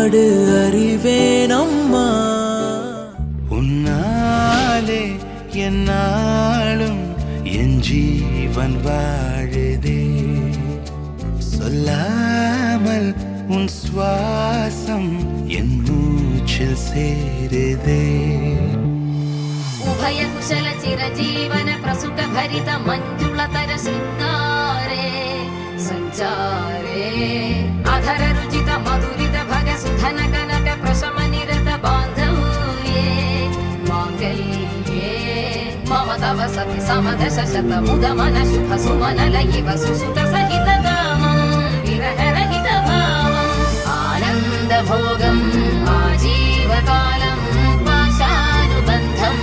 பாடு அறிவேனம்மா. உன்னாலே என்னாலும் என் ஜீவன் வாழுதே, சொல்லாமல் உன் சுவாசம் என் மூச்சில் சேருதே. उभय कुशल चिरजीवन प्रसुख भरित मंजुलतर शृंगारे संचारे अधर रुचित मधुरित भग सुधन कनक प्रशम निरत बांधव्ये मांगल्ये मम तव सति समदश शत मुद मन शुभ सुमन लयिव सुसुत सहित कामं विरह रहित भावं आनंद भोगं आजीवकालं पाशानुबन्धं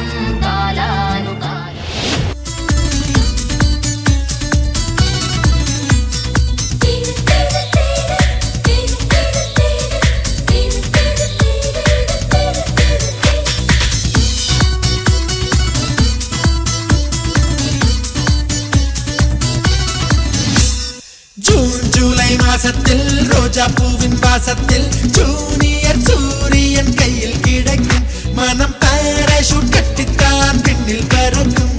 மாசத்தில் ரோஜா பூவின் வாசத்தில் ஜூனியர் சூரியன் கையில் கிடைக்கும் மனம் பாராசூட் கட்டித்தான் பின்னில் பறக்கும்.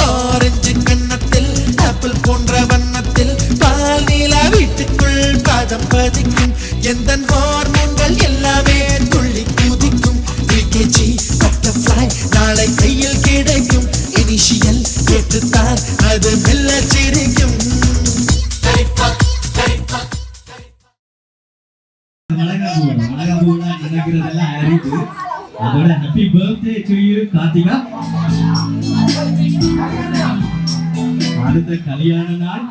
ஆரஞ்சு கன்னத்தில் ஆப்பிள் போன்ற வண்ணத்தில் பால் நீலா வீட்டுக்குள் பாதம் பதிக்கும். எந்த ஹார்மோன்கள் எல்லாமே துள்ளி குதிக்கும். விகேஜி பட்டர்ஃப்ளை நாளை கையில் கிடைக்கும். இனிஷியல் கேட்டுத்தான் அது மெல்ல சிரிக்கும். Happy birthday to you, Karthika. அடுத்த கல்யாண நாள்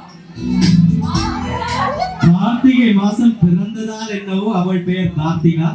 கார்த்திகை மாசம் பிறந்ததால் என்னவோ அவள் பெயர் கார்த்திகா.